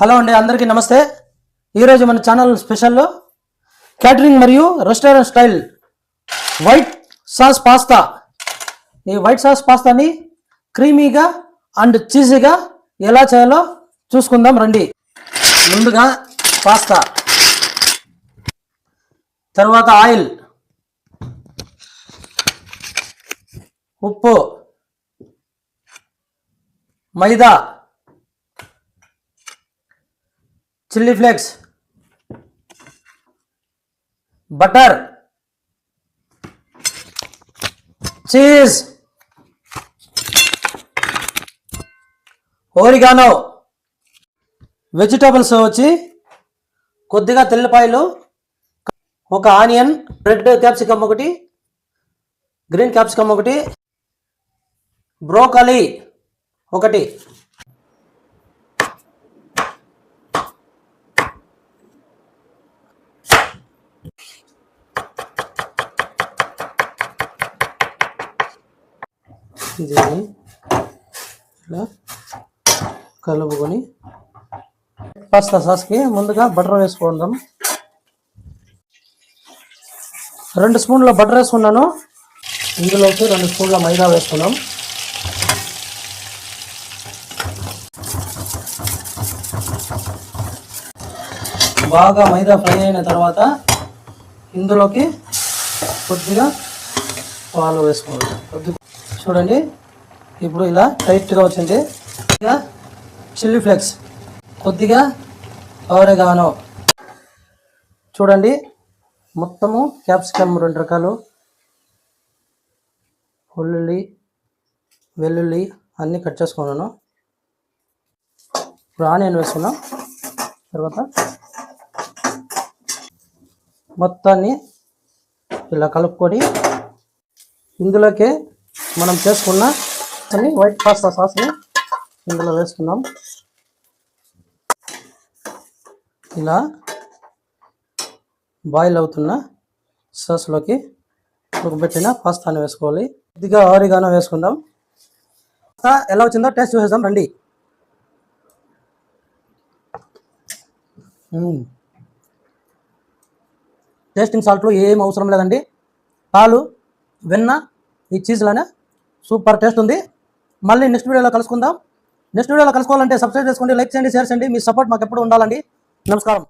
Hello అండి, అందరికీ నమస్తే. ఈరోజు మన ఛానల్ స్పెషల్లో క్యాటరింగ్ మరియు restaurant style white sauce pasta. ఈ వైట్ సాస్ పాస్తాని క్రీమీగా అండ్ చీజీగా ఎలా చేయాలో చూసుకుందాం రండి. ముందుగా పాస్తా, తర్వాత ఆయిల్, ఉప్పు, maida, chilli flakes, butter, cheese, oregano. Vegetables వచ్చి కొద్దిగా తెల్లపాయలు, ఒక ఆనియన్, రెడ్ క్యాప్సికమ్ ఒకటి, గ్రీన్ క్యాప్సికమ్ ఒకటి, బ్రోకలీ ఒకటి, దీన్ని ఇలా కలుపుకొని పాస్తా సాస్కి ముందుగా బటర్ వేసుకుందాం. 2 స్పూన్ల బటర్ వేసుకున్నాను. ఇందులోకి 2 స్పూన్ల మైదా వేసుకున్నాం. బాగా మైదా ఫ్రై అయిన తర్వాత ఇందులోకి కొద్దిగా పాలు వేసుకోవాలి. చూడండి, ఇప్పుడు ఇలా టైట్గా వచ్చింది. కొద్దిగా చిల్లీ ఫ్లేక్స్, కొద్దిగా ఓరిగానో. చూడండి, మొత్తము క్యాప్సికమ్ 2 రకాలు, ఉల్లుల్లి, వెల్లుల్లి అన్నీ కట్ చేసుకున్నాను. ఇప్పుడు ఆనియన్ వేసుకున్నాం. తర్వాత మొత్తాన్ని ఇలా కలుపుకొని ఇందులోకి మనం చేసుకున్న వైట్ పాస్తా సాస్ని ఇందులో వేసుకున్నాం. ఇలా బాయిల్ అవుతున్న సాస్లోకి ఉడకబెట్టిన పాస్తాని వేసుకోవాలి. కొద్దిగా ఓరిగానో వేసుకుందాం. ఎలా వచ్చిందో టేస్ట్ చూసేద్దాం రండి. టేస్టింగ్ సాల్ట్లు ఏం అవసరం లేదండి. పాలు, వెన్న, ఈ చీజ్లోనే సూపర్ టేస్ట్ ఉంది. మళ్ళీ నెక్స్ట్ వీడియోలో కలుసుకుందాం. నెక్స్ట్ వీడియోలో కలుసుకోవాలంటే సబ్స్క్రైబ్ చేసుకోండి, లైక్ చేయండి, షేర్ చేయండి. మీ సపోర్ట్ మాకు ఎప్పుడు ఉండాలండి. నమస్కారం.